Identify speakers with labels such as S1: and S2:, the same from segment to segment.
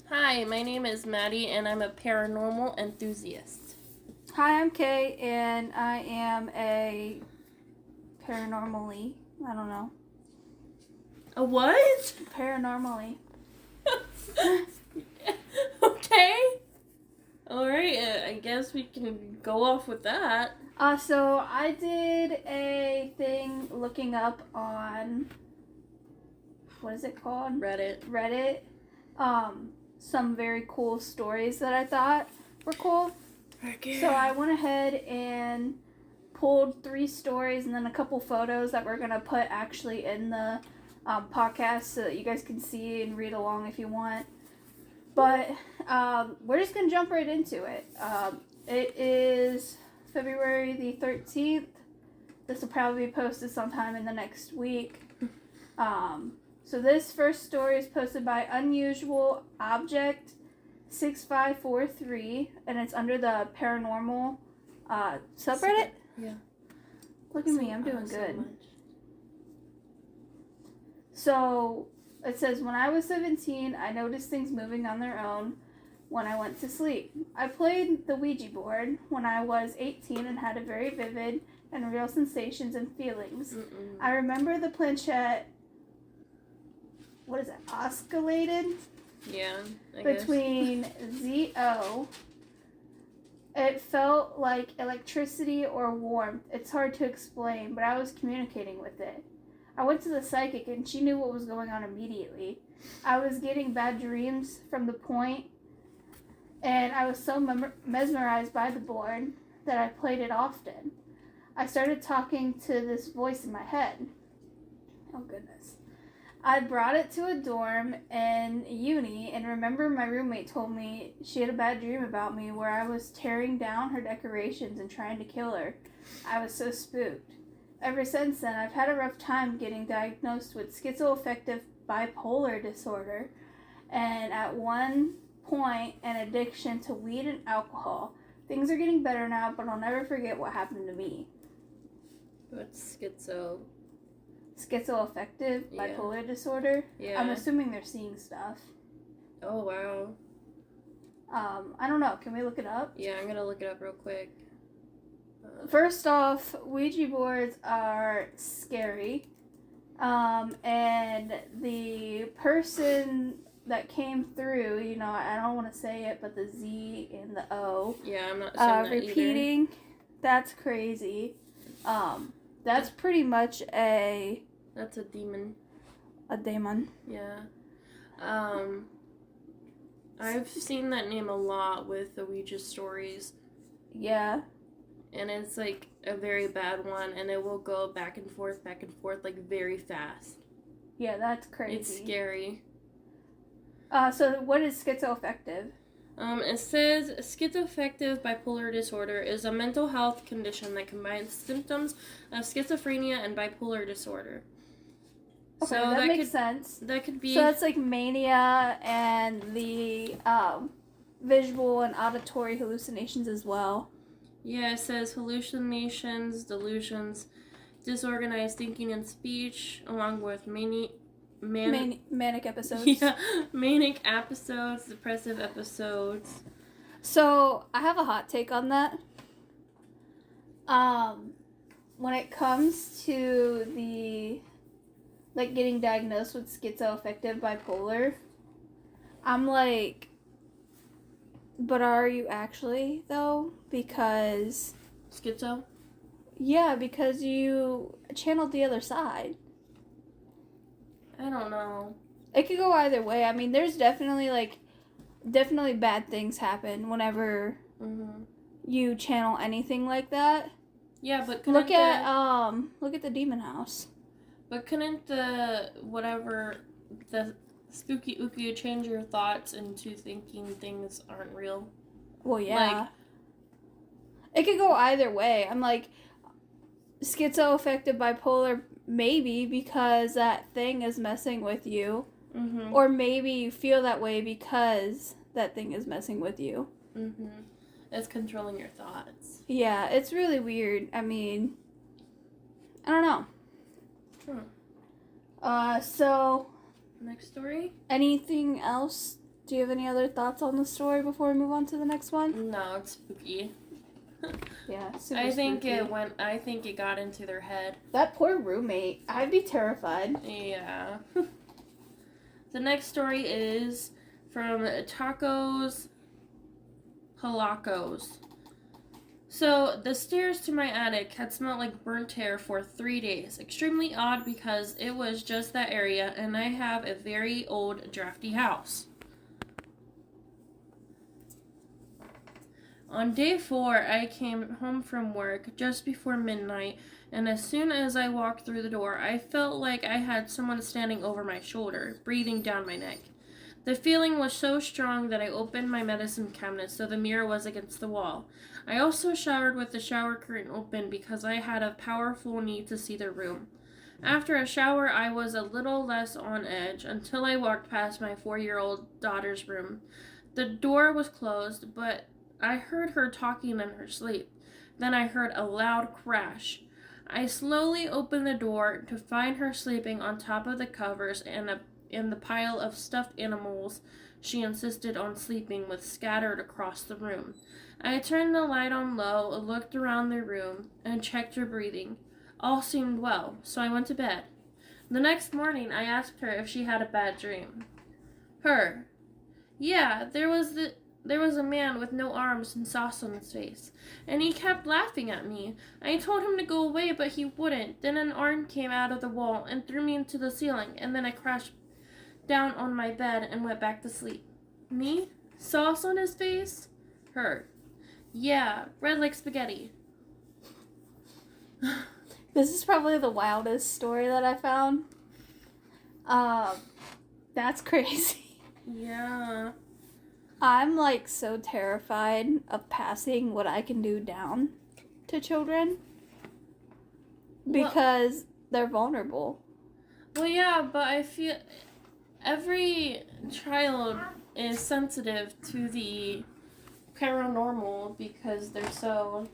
S1: Hi, my name is Maddie, and I'm a paranormal enthusiast.
S2: Hi, I'm Kay, and I am a paranormally. I don't know.
S1: A what?
S2: Paranormally.
S1: Okay. Alright, I guess we can go off with that.
S2: So I did a thing looking up on, what is it called?
S1: Reddit.
S2: Some very cool stories that I thought were cool.
S1: Okay.
S2: So I went ahead and pulled 3 stories and then a couple photos that we're going to put actually in the podcast so that you guys can see and read along if you want. But we're just going to jump right into it. It is February the 13th. This will probably be posted sometime in the next week. So this first story is posted by Unusual Object 6543, and it's under the paranormal subreddit.
S1: Yeah.
S2: Look at me, I'm doing good. So it says, when I was 17, I noticed things moving on their own when I went to sleep. I played the Ouija board when I was 18 and had a very vivid and real sensations and feelings. I remember the planchette, what is it, oscillated?
S1: Yeah, I
S2: between
S1: guess.
S2: ZO. It felt like electricity or warmth. It's hard to explain, but I was communicating with it. I went to the psychic and she knew what was going on immediately. I was getting bad dreams from the point, and I was so mesmerized by the board that I played it often. I started talking to this voice in my head. Oh, goodness. I brought it to a dorm in uni, and remember my roommate told me she had a bad dream about me where I was tearing down her decorations and trying to kill her. I was so spooked. Ever since then, I've had a rough time getting diagnosed with schizoaffective bipolar disorder, and at one point, an addiction to weed and alcohol. Things are getting better now, but I'll never forget what happened to me.
S1: What's schizo?
S2: Schizoaffective bipolar disorder?
S1: Yeah.
S2: I'm assuming they're seeing stuff.
S1: Oh, wow.
S2: I don't know. Can we look it up?
S1: Yeah, I'm gonna look it up real quick.
S2: First off, Ouija boards are scary. And the person that came through, I don't want to say it, but the Z and the O.
S1: Yeah, I'm not saying that
S2: repeating,
S1: either.
S2: That's crazy. That's pretty much
S1: That's a demon.
S2: A demon.
S1: Yeah. I've seen that name a lot with the Ouija stories.
S2: Yeah.
S1: And it's like a very bad one, and it will go back and forth, like very fast.
S2: Yeah, that's crazy.
S1: It's scary.
S2: So what is schizoaffective?
S1: It says schizoaffective bipolar disorder is a mental health condition that combines symptoms of schizophrenia and bipolar disorder.
S2: Okay, so that makes sense.
S1: That could be.
S2: So that's like mania and the visual and auditory hallucinations as well.
S1: Yeah, it says hallucinations, delusions, disorganized thinking and speech, along with manic
S2: episodes.
S1: Yeah, manic episodes, depressive episodes.
S2: So I have a hot take on that. When it comes to the getting diagnosed with schizoaffective bipolar, I'm like, but are you actually though? Because
S1: schizo?
S2: Yeah, because you channeled the other side.
S1: I don't know.
S2: It could go either way. I mean, there's definitely bad things happen whenever you channel anything like that.
S1: Yeah, but
S2: look at the demon house.
S1: But couldn't the spooky ooky change your thoughts into thinking things aren't real?
S2: Well, yeah. It could go either way. I'm like, schizoaffective bipolar, maybe because that thing is messing with you. Mm-hmm. Or maybe you feel that way because that thing is messing with you.
S1: Mm-hmm. It's controlling your thoughts.
S2: Yeah, it's really weird. I mean, I don't know. So...
S1: Next story?
S2: Anything else Do you have any other thoughts on the story before we move on to the next one?
S1: No, it's spooky.
S2: Yeah, super
S1: I think
S2: spooky.
S1: I think it got into their head.
S2: That poor roommate. I'd be terrified.
S1: Yeah. The next story is from Tacos Halacos. So, the stairs to my attic had smelled like burnt hair for 3 days. Extremely odd because it was just that area and I have a very old, drafty house. On day 4, I came home from work just before midnight, and as soon as I walked through the door, I felt like I had someone standing over my shoulder, breathing down my neck. The feeling was so strong that I opened my medicine cabinet so the mirror was against the wall. I also showered with the shower curtain open because I had a powerful need to see the room. After a shower, I was a little less on edge until I walked past my 4-year-old daughter's room. The door was closed, but I heard her talking in her sleep. Then I heard a loud crash. I slowly opened the door to find her sleeping on top of the covers and in the pile of stuffed animals she insisted on sleeping with scattered across the room. I turned the light on low, looked around the room, and checked her breathing. All seemed well, so I went to bed. The next morning, I asked her if she had a bad dream. Her. Yeah, there was a man with no arms and sauce on his face, and he kept laughing at me. I told him to go away, but he wouldn't. Then an arm came out of the wall and threw me into the ceiling, and then I crashed down on my bed and went back to sleep. Me? Sauce on his face? Her. Yeah, red like spaghetti.
S2: This is probably the wildest story that I found. That's crazy.
S1: Yeah.
S2: I'm like so terrified of passing what I can do down to children because they're vulnerable.
S1: Well, yeah, but I feel every child is sensitive to the paranormal because they're so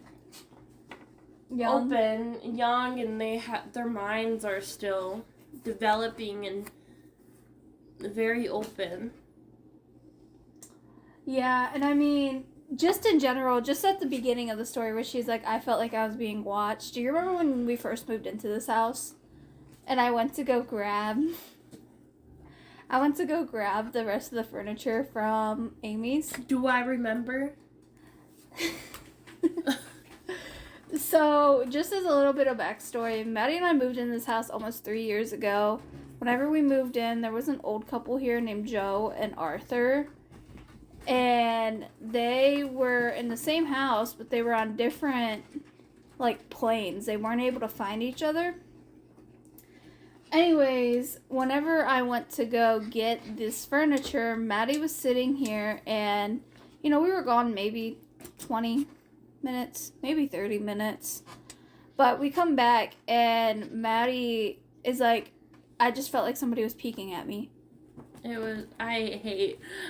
S1: young, and their minds are still developing and very open.
S2: Yeah, and I mean, just in general, just at the beginning of the story where she's like, I felt like I was being watched. Do you remember when we first moved into this house? And I went to go grab the rest of the furniture from Amy's.
S1: Do I remember?
S2: So, just as a little bit of backstory, Maddie and I moved in this house almost 3 years ago. Whenever we moved in, there was an old couple here named Joe and Arthur. And they were in the same house, but they were on different, planes. They weren't able to find each other. Anyways, whenever I went to go get this furniture, Maddie was sitting here, and, we were gone maybe 20 minutes, maybe 30 minutes. But we come back, and Maddie is like, I just felt like somebody was peeking at me.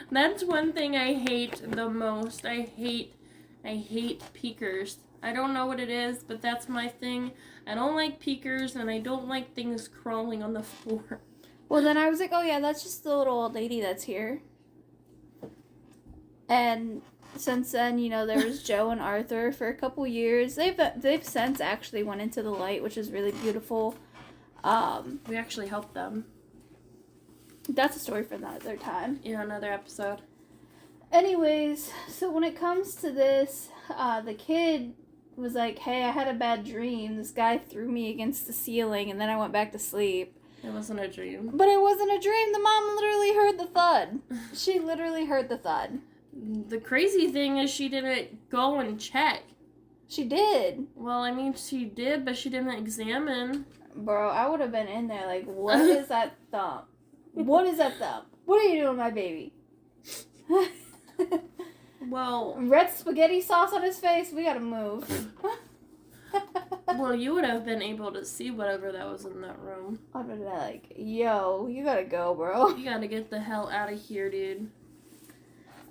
S1: That's one thing I hate the most. I hate peekers. I don't know what it is, but that's my thing. I don't like peekers, and I don't like things crawling on the floor.
S2: Well, then I was like, oh yeah, that's just the little old lady that's here. And since then, there was Joe and Arthur for a couple years. They've since actually went into the light, which is really beautiful.
S1: We actually helped them.
S2: That's a story for another time.
S1: Yeah, another episode.
S2: Anyways, so when it comes to this, the kid was like, hey, I had a bad dream. This guy threw me against the ceiling, and then I went back to sleep.
S1: It wasn't a dream.
S2: But it wasn't a dream. The mom literally heard the thud. She literally heard the thud.
S1: The crazy thing is she didn't go and check.
S2: She did.
S1: Well, I mean, she did, but she didn't examine.
S2: Bro, I would have been in there like, what is that thump? What is that thump? What are you doing, my baby?
S1: Well,
S2: red spaghetti sauce on his face. We gotta move.
S1: Well, you would have been able to see whatever that was in that room.
S2: I'd been like, yo, you gotta go, bro.
S1: You gotta get the hell out of here, dude.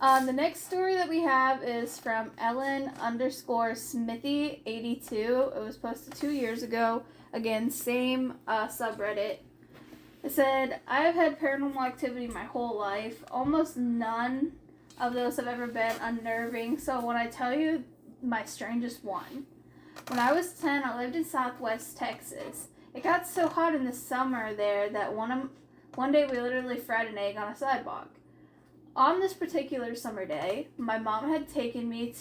S2: The next story that we have is from Ellen_Smithy82. It was posted 2 years ago. Again, same subreddit. It said, I have had paranormal activity my whole life. Almost none of those have ever been unnerving. So when I tell you my strangest one, when I was 10, I lived in Southwest Texas. It got so hot in the summer there that one day we literally fried an egg on a sidewalk. On this particular summer day, my mom had taken me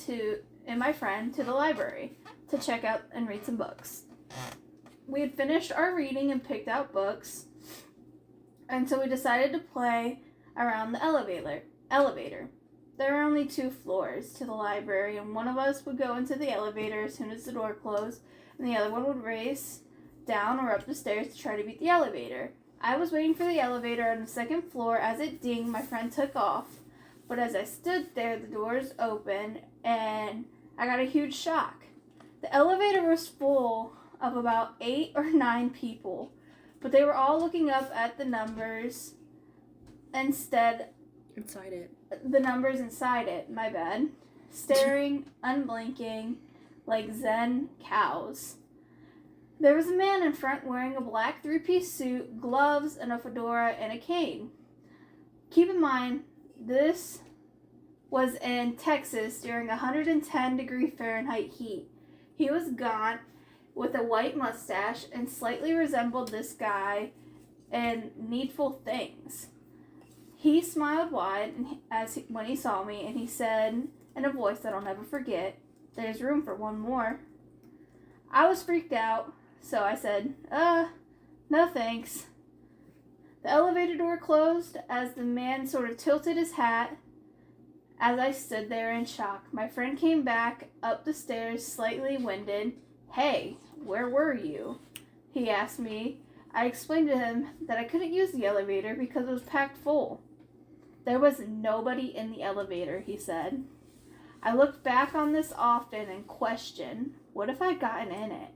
S2: and my friend to the library to check out and read some books. We had finished our reading and picked out books, and so we decided to play around the elevator. There were only 2 floors to the library, and one of us would go into the elevator as soon as the door closed, and the other one would race down or up the stairs to try to beat the elevator. I was waiting for the elevator on the 2nd floor. As it dinged, my friend took off. But as I stood there, the doors opened, and I got a huge shock. The elevator was full of about 8 or 9 people, but they were all looking up at the numbers instead.
S1: Inside it.
S2: The numbers inside it, my bad. Staring, unblinking, like Zen cows. There was a man in front wearing a black 3-piece suit, gloves, and a fedora and a cane. Keep in mind, this was in Texas during 110-degree Fahrenheit heat. He was gaunt with a white mustache and slightly resembled this guy in Needful Things. He smiled wide when he saw me, and he said in a voice that I'll never forget, "There's room for one more." I was freaked out, so I said, no thanks. The elevator door closed as the man sort of tilted his hat as I stood there in shock. My friend came back up the stairs, slightly winded. "Hey, where were you?" he asked me. I explained to him that I couldn't use the elevator because it was packed full. There was nobody in the elevator, he said. I looked back on this often and questioned, what if I'd gotten in it?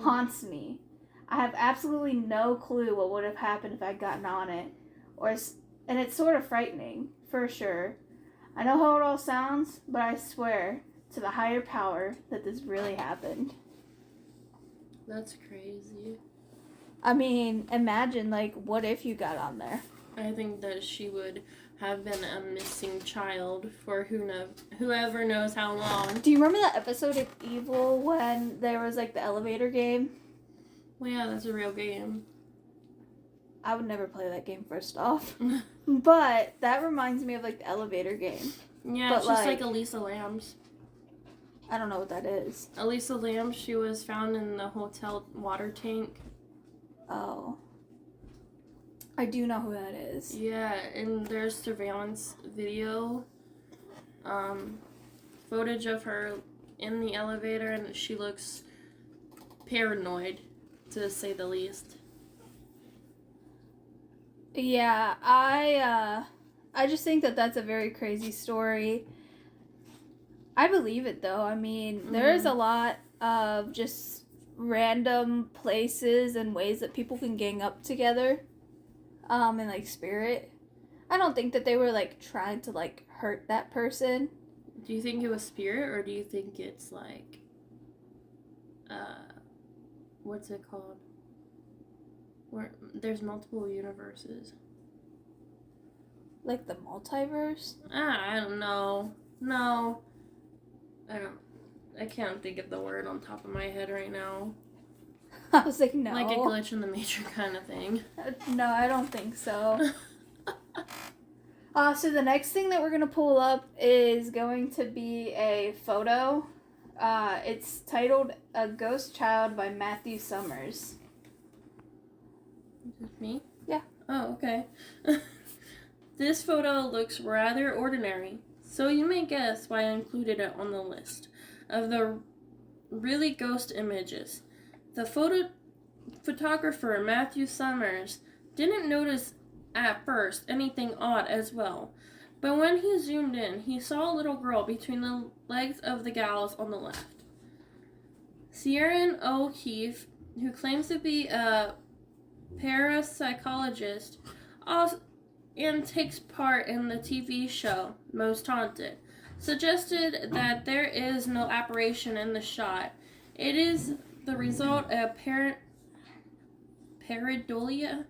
S2: Haunts me. I have absolutely no clue what would have happened if I'd gotten on it, and it's sort of frightening, for sure. I know how it all sounds, but I swear to the higher power that this really happened.
S1: That's crazy.
S2: I mean, imagine, what if you got on there?
S1: I think that she would have been a missing child for whoever knows how long.
S2: Do you remember that episode of Evil when there was, the elevator game?
S1: Well, yeah, that's a real game.
S2: I would never play that game, first off. But that reminds me of, the elevator game.
S1: Yeah,
S2: but
S1: it's just like Elisa Lamb's.
S2: I don't know what that is.
S1: Elisa Lamb, she was found in the hotel water tank.
S2: Oh. I do know who that is.
S1: Yeah, and there's surveillance video, footage of her in the elevator, and she looks paranoid, to say the least.
S2: Yeah, I just think that that's a very crazy story. I believe it, though. I mean, there is a lot of just random places and ways that people can gang up together. And spirit. I don't think that they were trying to hurt that person.
S1: Do you think it was spirit, or do you think it's what's it called? Where there's multiple universes.
S2: Like the multiverse?
S1: I don't know. No. I can't think of the word on top of my head right now.
S2: I was like, no.
S1: Like a glitch in the matrix kind of thing.
S2: No, I don't think so. So the next thing that we're going to pull up is going to be a photo. It's titled A Ghost Child by Matthew Summers.
S1: Is it me?
S2: Yeah.
S1: Oh, okay. This photo looks rather ordinary, so you may guess why I included it on the list of the really ghost images. The photographer, Matthew Summers, didn't notice at first anything odd as well, but when he zoomed in, he saw a little girl between the legs of the GALS on the left. Ciaran O'Keefe, who claims to be a parapsychologist and takes part in the TV show Most Haunted, suggested that there is no apparition in the shot. It is the result of pareidolia.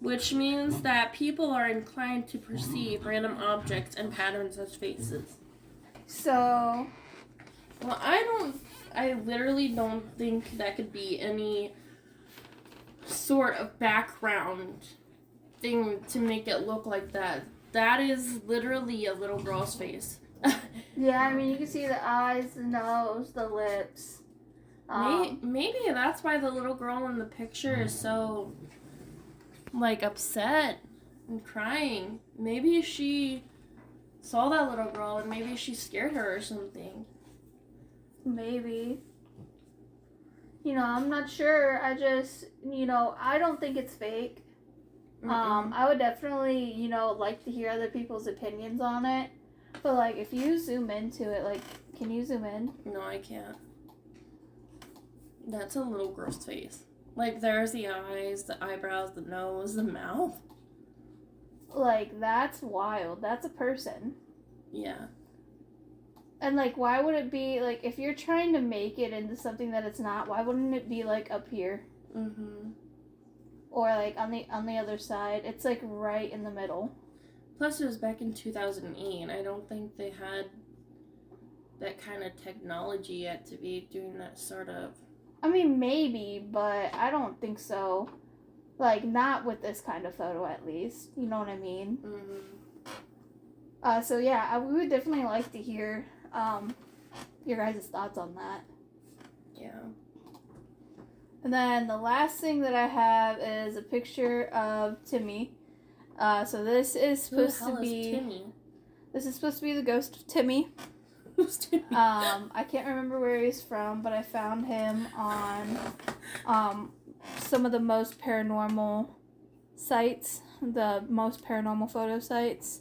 S1: which means that people are inclined to perceive random objects and patterns as faces.
S2: So,
S1: Well, I literally don't think that could be any sort of background thing to make it look like that. That is literally a little girl's face.
S2: yeah, I mean, you can see the eyes, the nose, the lips.
S1: Maybe that's why the little girl in the picture is so, like, upset and crying. Maybe she saw that little girl and maybe she scared her or something.
S2: Maybe. I'm not sure. I just, I don't think it's fake. I would definitely, like to hear other people's opinions on it. But, like, if you zoom into it, like, can you zoom in?
S1: No, I can't. That's a little girl's face. Like, there's the eyes, the eyebrows, the nose, the mouth.
S2: Like, that's wild. That's a person.
S1: Yeah.
S2: And, like, why would it be, like, if you're trying to make it into something that it's not, why wouldn't it be, like, up here?
S1: Mm-hmm.
S2: Or, like, on the other side. It's, like, right in the middle.
S1: Plus, it was back in 2008. I don't think they had that kind of technology yet to be doing that sort of...
S2: I mean, maybe, but I don't think so. Like, not with this kind of photo, at least. You know what I mean?
S1: Mm-hmm.
S2: So, yeah, we would definitely like to hear your guys' thoughts on that.
S1: Yeah.
S2: And then the last thing that I have is a picture of Timmy. So this is supposed to be
S1: Timmy?
S2: This is supposed to be the ghost of Timmy.
S1: Who's Timmy?
S2: I can't remember where he's from, but I found him on some of the most paranormal sites, the most paranormal photo sites.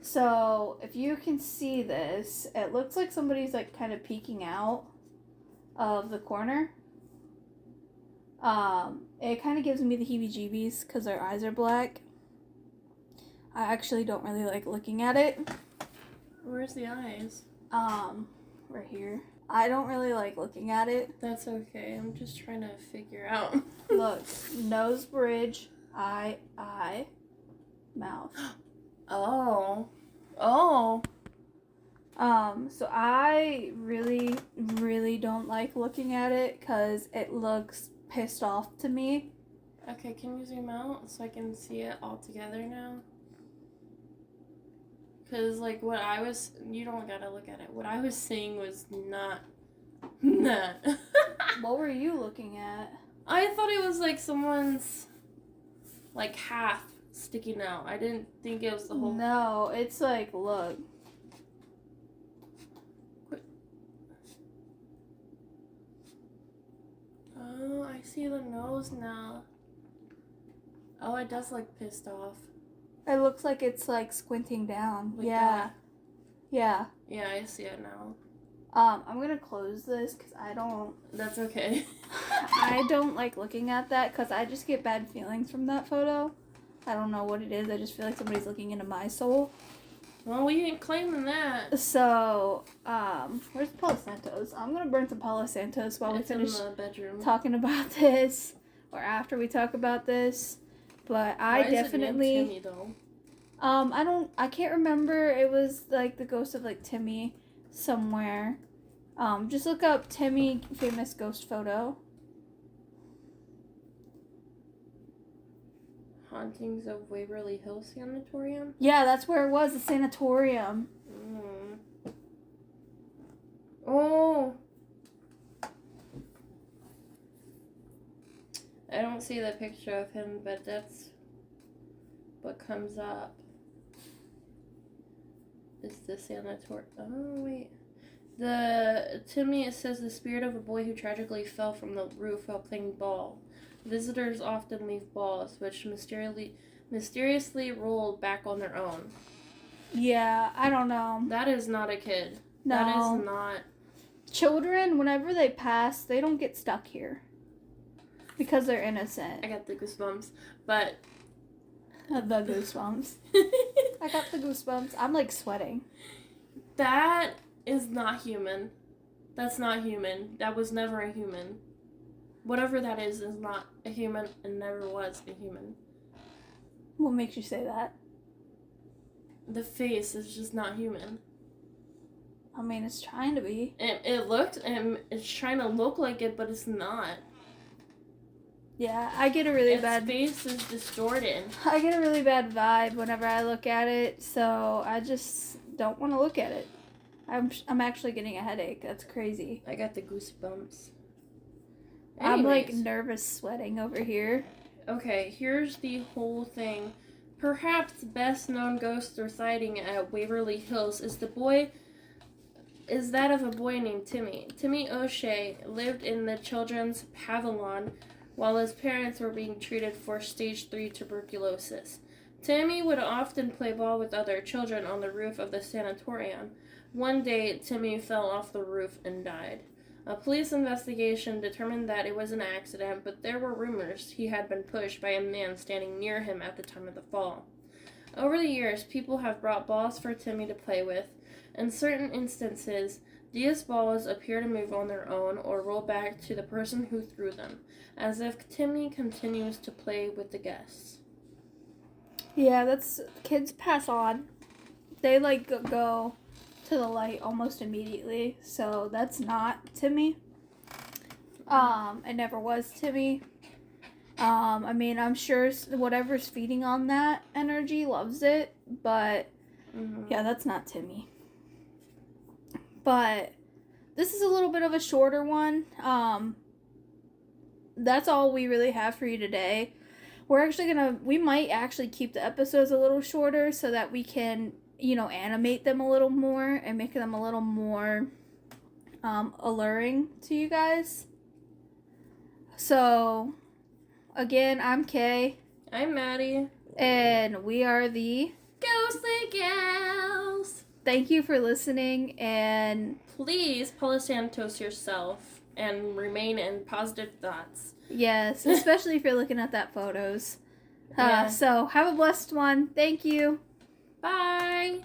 S2: So if you can see this, it looks like somebody's like kind of peeking out of the corner. It kind of gives me the heebie-jeebies because their eyes are black. I actually don't really like looking at it.
S1: Where's the eyes?
S2: Right here. I don't really like looking at it.
S1: That's okay. I'm just trying to figure out.
S2: Look, nose bridge, eye, mouth.
S1: Oh.
S2: So I really, really don't like looking at it because it looks pissed off to me.
S1: Okay, can you zoom out so I can see it all together now? Because, like, you don't gotta look at it. What I was seeing was not that.
S2: What were you looking at?
S1: I thought it was, like, someone's, like, half sticking out. I didn't think it was the whole...
S2: No, it's like, look.
S1: Oh, I see the nose now. Oh, it does look pissed off.
S2: It looks like it's like squinting down.
S1: Like
S2: yeah.
S1: that.
S2: Yeah.
S1: Yeah, I see it now.
S2: I'm gonna close this because I don't...
S1: That's okay.
S2: I don't like looking at that because I just get bad feelings from that photo. I don't know what it is. I just feel like somebody's looking into my soul.
S1: Well, we ain't claiming that.
S2: So, where's Palo Santos? I'm gonna burn some Palo Santos while we finish
S1: in the bedroom.
S2: talking about this, or after we talk about this. But I
S1: Why
S2: definitely...
S1: Is it named Timmy, though?
S2: I can't remember. It was like the ghost of like Timmy somewhere. Just look up Timmy famous ghost photo.
S1: Hauntings of Waverly Hills Sanatorium?
S2: Yeah, that's where it was, the sanatorium.
S1: Oh! I don't see the picture of him, but that's what comes up. Is the sanatorium. Oh, wait. Timmy, it says the spirit of a boy who tragically fell from the roof while playing ball. Visitors often leave balls, which mysteriously rolled back on their own.
S2: Yeah, I don't know.
S1: That is not a kid.
S2: No.
S1: That is not...
S2: Children, whenever they pass, they don't get stuck here. Because they're innocent.
S1: I got the goosebumps, but...
S2: The goosebumps. I got the goosebumps. I'm like sweating.
S1: That is not human. That's not human. That was never a human. Whatever that is not a human and never was a human.
S2: What makes you say that?
S1: The face is just not human.
S2: I mean, it's trying to be.
S1: It's trying to look like it, but it's not.
S2: Yeah, I get a really
S1: Its
S2: bad
S1: face is distorted.
S2: I get a really bad vibe whenever I look at it, so I just don't want to look at it. I'm actually getting a headache. That's crazy.
S1: I got the goosebumps.
S2: I'm like
S1: Anyways.
S2: nervous sweating over here.
S1: Okay, here's the whole thing. Perhaps the best known ghost or sighting at Waverly Hills is that of a boy named Timmy. Timmy O'Shea lived in the children's pavilion while his parents were being treated for stage 3 tuberculosis. Timmy would often play ball with other children on the roof of the sanatorium. One day, Timmy fell off the roof and died. A police investigation determined that it was an accident, but there were rumors he had been pushed by a man standing near him at the time of the fall. Over the years, people have brought balls for Timmy to play with. In certain instances, these balls appear to move on their own or roll back to the person who threw them, as if Timmy continues to play with the guests.
S2: Yeah, kids pass on. They like go to the light almost immediately, so that's not Timmy. It never was Timmy. I mean, I'm sure whatever's feeding on that energy loves it, but yeah, that's not Timmy. But this is a little bit of a shorter one. That's all we really have for you today. We might actually keep the episodes a little shorter so that we can, animate them a little more and make them a little more alluring to you guys. So, again, I'm Kay.
S1: I'm Maddie.
S2: And we are the
S1: Ghostly Gals.
S2: Thank you for listening, and
S1: please Palo Santos yourself and remain in positive thoughts.
S2: Yes, especially if you're looking at that photos.
S1: Yeah.
S2: So have a blessed one. Thank you.
S1: Bye.